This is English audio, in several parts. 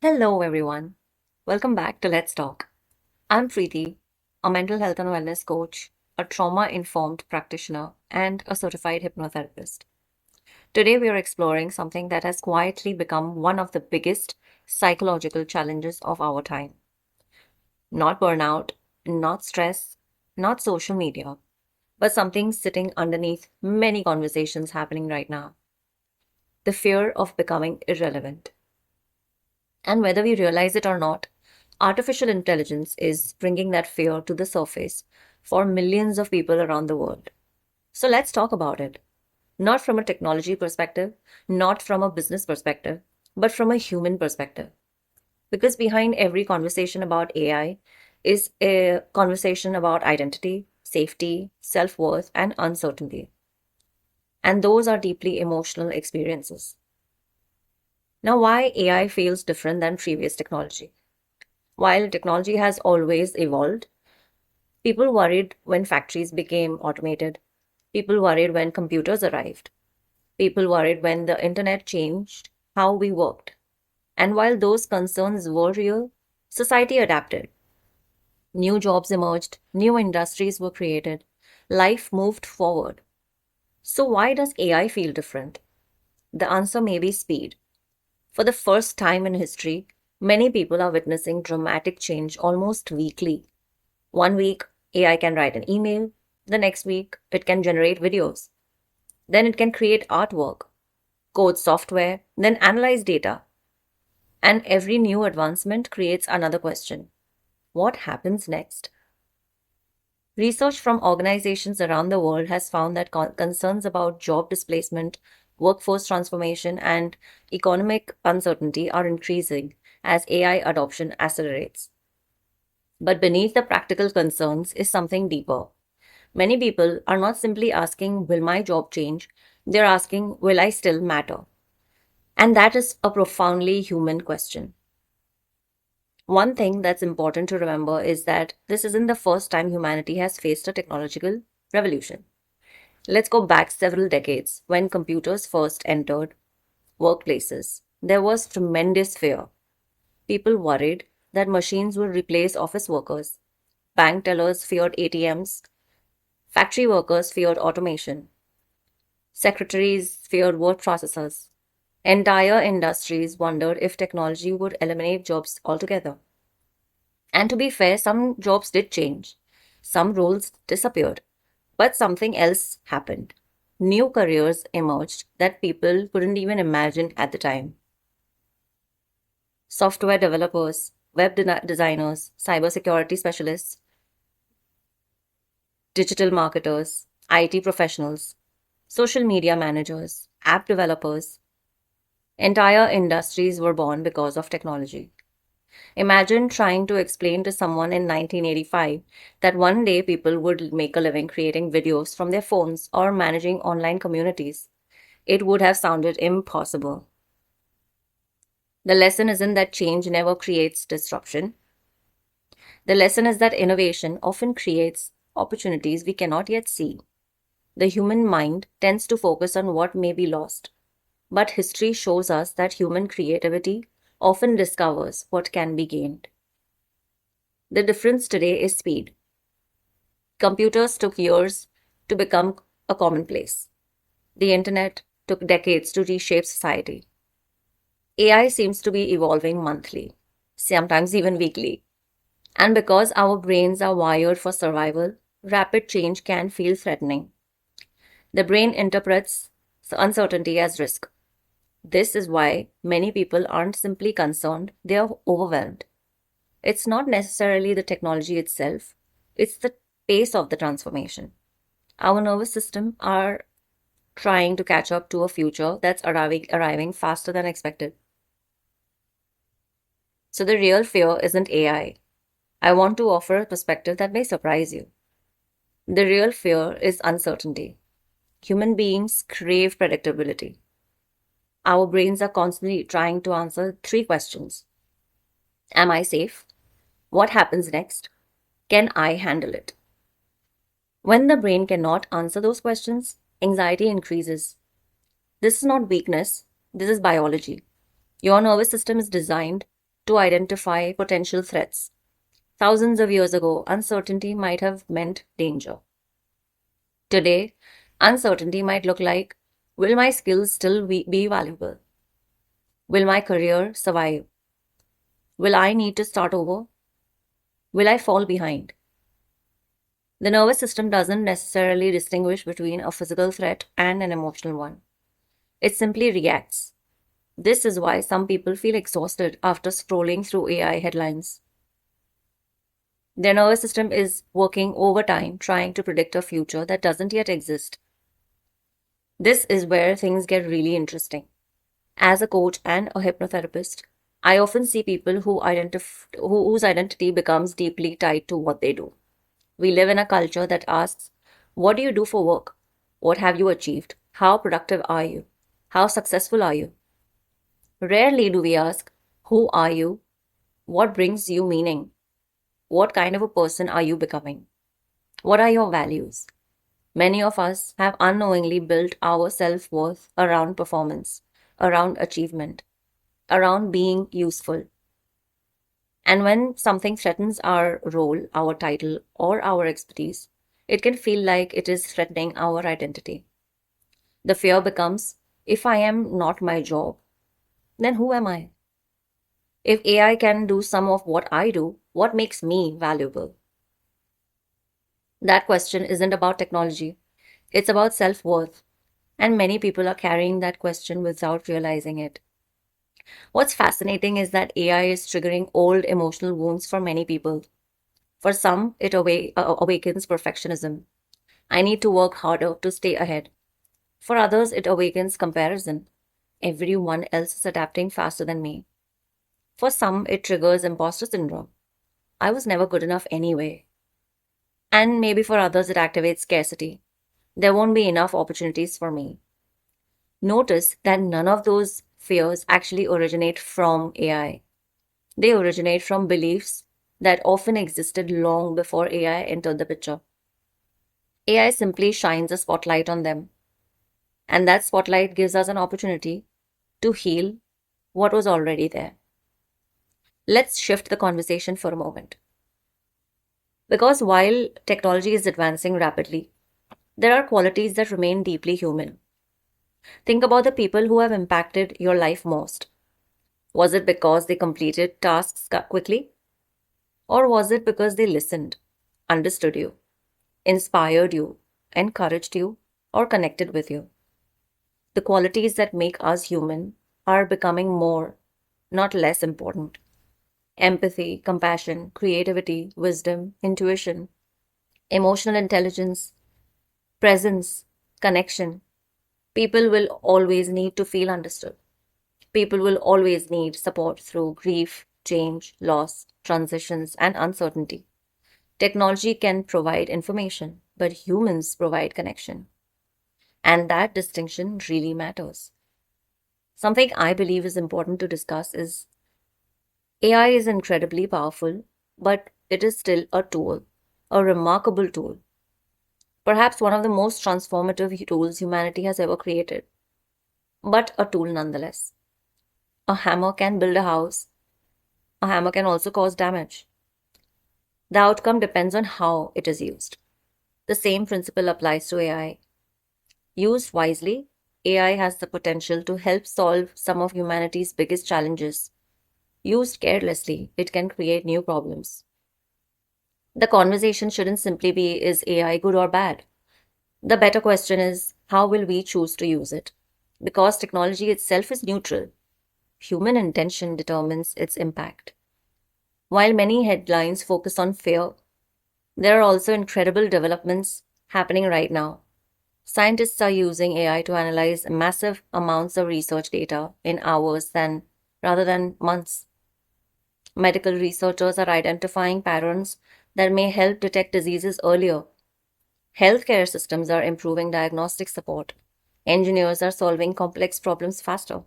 Hello, everyone. Welcome back to Let's Talk. I'm Preeti, a mental health and wellness coach, a trauma informed practitioner, and a certified hypnotherapist. Today, we are exploring something that has quietly become one of the biggest psychological challenges of our time. Not burnout, not stress, not social media, but something sitting underneath many conversations happening right now: the fear of becoming irrelevant. And whether we realize it or not, artificial intelligence is bringing that fear to the surface for millions of people around the world. So let's talk about it. Not from a technology perspective, not from a business perspective, but from a human perspective. Because behind every conversation about AI is a conversation about identity, safety, self worth, and uncertainty. And those are deeply emotional experiences. Now, why AI feels different than previous technology? While technology has always evolved, people worried when factories became automated. People worried when computers arrived. People worried when the internet changed how we worked. And while those concerns were real, society adapted. New jobs emerged, new industries were created, life moved forward. So, why does AI feel different? The answer may be speed. For the first time in history, many people are witnessing dramatic change almost weekly. One week, AI can write an email. The next week, it can generate videos. Then it can create artwork, code software, then analyze data. And every new advancement creates another question: what happens next? Research from organizations around the world has found that concerns about job displacement, workforce transformation, and economic uncertainty are increasing as AI adoption accelerates. But beneath the practical concerns is something deeper. Many people are not simply asking, will my job change? They're asking, will I still matter? And that is a profoundly human question. One thing that's important to remember is that this isn't the first time humanity has faced a technological revolution. Let's go back several decades when computers first entered workplaces. There was tremendous fear. People worried that machines would replace office workers. Bank tellers feared ATMs. Factory workers feared automation. Secretaries feared word processors. Entire industries wondered if technology would eliminate jobs altogether. And to be fair, some jobs did change. Some roles disappeared. But something else happened. New careers emerged that people couldn't even imagine at the time. Software developers, designers, cybersecurity specialists, digital marketers, IT professionals, social media managers, app developers. Entire industries were born because of technology. Imagine trying to explain to someone in 1985 that one day people would make a living creating videos from their phones or managing online communities. It would have sounded impossible. The lesson isn't that change never creates disruption. The lesson is that innovation often creates opportunities we cannot yet see. The human mind tends to focus on what may be lost, but history shows us that human creativity often discovers what can be gained. The difference today is speed. Computers took years to become a commonplace. The internet took decades to reshape society. AI seems to be evolving monthly, sometimes even weekly. And because our brains are wired for survival, rapid change can feel threatening. The brain interprets uncertainty as risk. This is why many people aren't simply concerned, they are overwhelmed. It's not necessarily the technology itself, it's the pace of the transformation. Our nervous system are trying to catch up to a future that's arriving faster than expected. So the real fear isn't AI. I want to offer a perspective that may surprise you. The real fear is uncertainty. Human beings crave predictability. Our brains are constantly trying to answer three questions: am I safe? What happens next? Can I handle it? When the brain cannot answer those questions, anxiety increases. This is not weakness, this is biology. Your nervous system is designed to identify potential threats. Thousands of years ago, uncertainty might have meant danger. Today, uncertainty might look like, will my skills still be valuable? Will my career survive? Will I need to start over? Will I fall behind? The nervous system doesn't necessarily distinguish between a physical threat and an emotional one. It simply reacts. This is why some people feel exhausted after scrolling through AI headlines. Their nervous system is working overtime trying to predict a future that doesn't yet exist. This is where things get really interesting. As a coach and a hypnotherapist, I often see people whose identity becomes deeply tied to what they do. We live in a culture that asks, what do you do for work? What have you achieved? How productive are you? How successful are you? Rarely do we ask, who are you? What brings you meaning? What kind of a person are you becoming? What are your values? Many of us have unknowingly built our self worth around performance, around achievement, around being useful. And when something threatens our role, our title, or our expertise, it can feel like it is threatening our identity. The fear becomes, if I am not my job, then who am I? If AI can do some of what I do, what makes me valuable? That question isn't about technology, it's about self worth. And many people are carrying that question without realizing it. What's fascinating is that AI is triggering old emotional wounds for many people. For some, it awakens perfectionism. I need to work harder to stay ahead. For others, it awakens comparison. Everyone else is adapting faster than me. For some, it triggers imposter syndrome. I was never good enough anyway. And maybe for others, it activates scarcity. There won't be enough opportunities for me. Notice that none of those fears actually originate from AI. They originate from beliefs that often existed long before AI entered the picture. AI simply shines a spotlight on them, and that spotlight gives us an opportunity to heal what was already there. Let's shift the conversation for a moment. Because while technology is advancing rapidly, there are qualities that remain deeply human. Think about the people who have impacted your life most. Was it because they completed tasks quickly? Or was it because they listened, understood you, inspired you, encouraged you, or connected with you? The qualities that make us human are becoming more, not less important. Empathy, compassion, creativity, wisdom, intuition, emotional intelligence, presence, connection. People will always need to feel understood. People will always need support through grief, change, loss, transitions, and uncertainty. Technology can provide information, but humans provide connection. And that distinction really matters. Something I believe is important to discuss is AI is incredibly powerful, but it is still a tool, a remarkable tool, perhaps one of the most transformative tools humanity has ever created, but a tool nonetheless. A hammer can build a house, a hammer can also cause damage. The outcome depends on how it is used. The same principle applies to AI. Used wisely, AI has the potential to help solve some of humanity's biggest challenges. Used carelessly, it can create new problems. The conversation shouldn't simply be, is AI good or bad? The better question is, how will we choose to use it? Because technology itself is neutral, human intention determines its impact. While many headlines focus on fear, there are also incredible developments happening right now. Scientists are using AI to analyze massive amounts of research data in hours rather than months. Medical researchers are identifying patterns that may help detect diseases earlier. Healthcare systems are improving diagnostic support. Engineers are solving complex problems faster.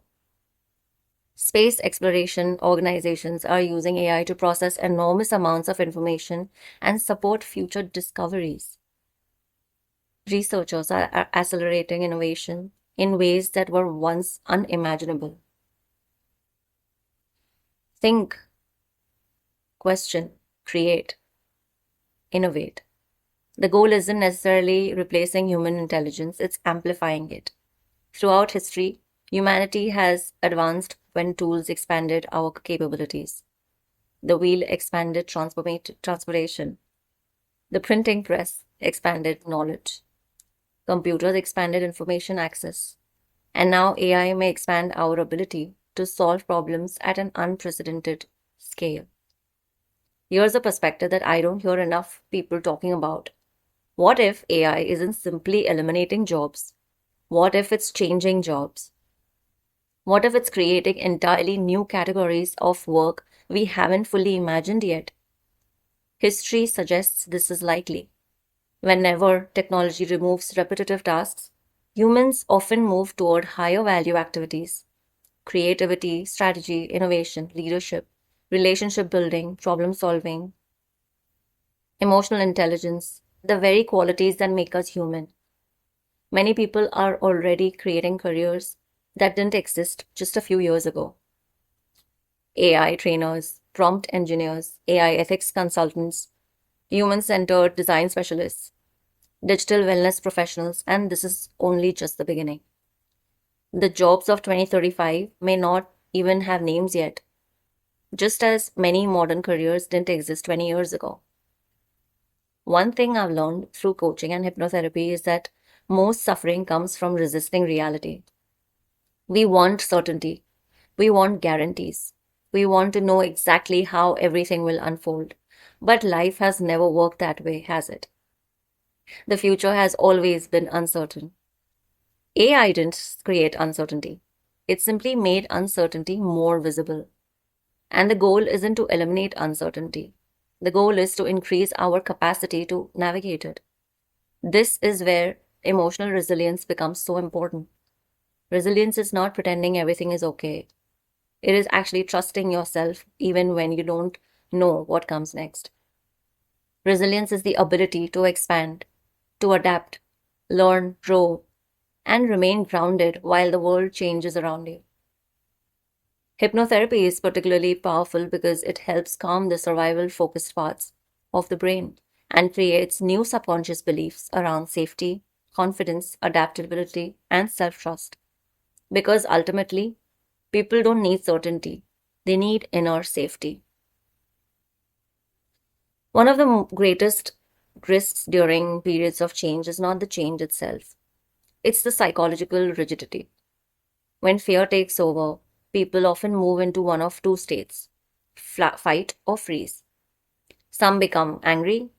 Space exploration organizations are using AI to process enormous amounts of information and support future discoveries. Researchers are accelerating innovation in ways that were once unimaginable. Think question, create, innovate. The goal isn't necessarily replacing human intelligence, it's amplifying it. Throughout history, humanity has advanced when tools expanded our capabilities. The wheel expanded transportation. The printing press expanded knowledge. Computers expanded information access. And now AI may expand our ability to solve problems at an unprecedented scale. Here's a perspective that I don't hear enough people talking about. What if AI isn't simply eliminating jobs? What if it's changing jobs? What if it's creating entirely new categories of work we haven't fully imagined yet? History suggests this is likely. Whenever technology removes repetitive tasks, humans often move toward higher value activities: creativity, strategy, innovation, leadership, relationship building, problem solving, emotional intelligence, the very qualities that make us human. Many people are already creating careers that didn't exist just a few years ago. AI trainers, prompt engineers, AI ethics consultants, human centered design specialists, digital wellness professionals, and this is only just the beginning. The jobs of 2035 may not even have names yet, just as many modern careers didn't exist 20 years ago. One thing I've learned through coaching and hypnotherapy is that most suffering comes from resisting reality. We want certainty, we want guarantees, we want to know exactly how everything will unfold. But life has never worked that way, has it? The future has always been uncertain. AI didn't create uncertainty, it simply made uncertainty more visible. And the goal isn't to eliminate uncertainty, the goal is to increase our capacity to navigate it. This is where emotional resilience becomes so important. Resilience is not pretending everything is okay. It is actually trusting yourself even when you don't know what comes next. Resilience is the ability to expand, to adapt, learn, grow, and remain grounded while the world changes around you. Hypnotherapy is particularly powerful because it helps calm the survival focused parts of the brain and creates new subconscious beliefs around safety, confidence, adaptability, and self trust. Because ultimately, people don't need certainty, they need inner safety. One of the greatest risks during periods of change is not the change itself, it's the psychological rigidity. When fear takes over, people often move into one of two states: fight or freeze. Some become angry,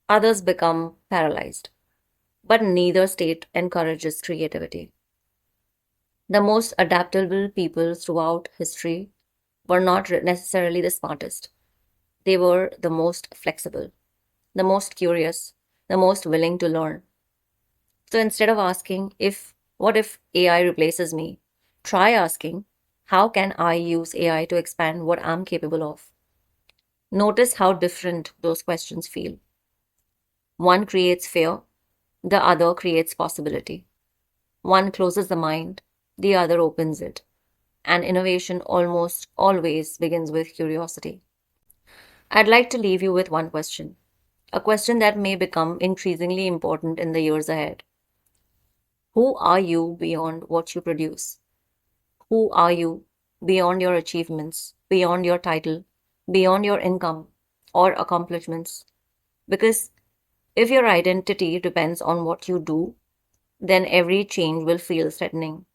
others become paralyzed. But neither state encourages creativity. The most adaptable people throughout history were not necessarily the smartest. They were the most flexible, the most curious, the most willing to learn. So instead of asking, what if AI replaces me? Try asking, how can I use AI to expand what I'm capable of? Notice how different those questions feel. One creates fear, the other creates possibility. One closes the mind, the other opens it. And innovation almost always begins with curiosity. I'd like to leave you with one question, a question that may become increasingly important in the years ahead. Who are you beyond what you produce? Who are you beyond your achievements, beyond your title, beyond your income or accomplishments? Because if your identity depends on what you do, then every change will feel threatening.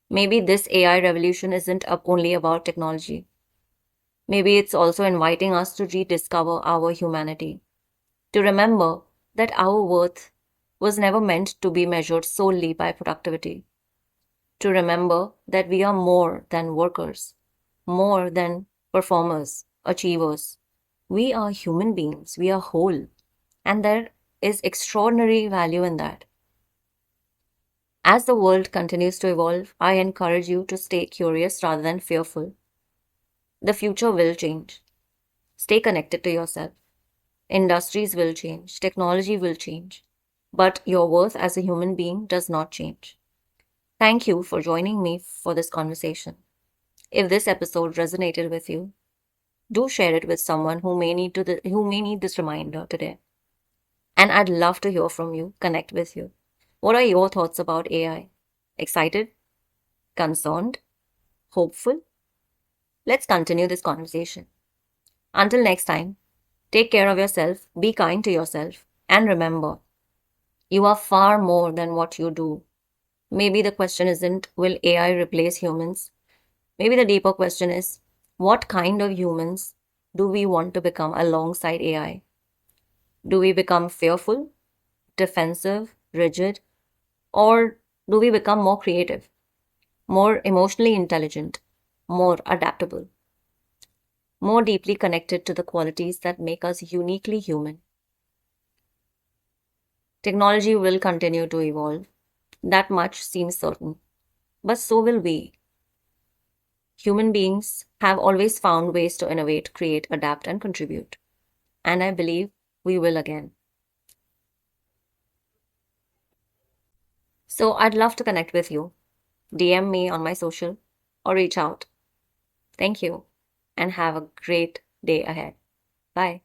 Maybe this AI revolution isn't only about technology. Maybe it's also inviting us to rediscover our humanity, to remember that our worth was never meant to be measured solely by productivity, to remember that we are more than workers, more than performers, achievers. We are human beings, we are whole, and there is extraordinary value in that. As the world continues to evolve, I encourage you to stay curious rather than fearful. The future will change. Stay connected to yourself. Industries will change, technology will change, but your worth as a human being does not change. Thank you for joining me for this conversation. If this episode resonated with you, Do share it with someone who may need this reminder today. And I'd love to hear from you, connect with you. What are your thoughts about AI? Excited? Concerned? Hopeful? Let's continue this conversation. Until next time, take care of yourself, be kind to yourself, and remember, you are far more than what you do. Maybe the question isn't, will AI replace humans? Maybe the deeper question is, what kind of humans do we want to become alongside AI? Do we become fearful, defensive, rigid, or do we become more creative, more emotionally intelligent, more adaptable, more deeply connected to the qualities that make us uniquely human? Technology will continue to evolve. That much seems certain. But so will we. Human beings have always found ways to innovate, create, adapt, and contribute. And I believe we will again. So I'd love to connect with you. DM me on my social or reach out. Thank you and have a great day ahead. Bye.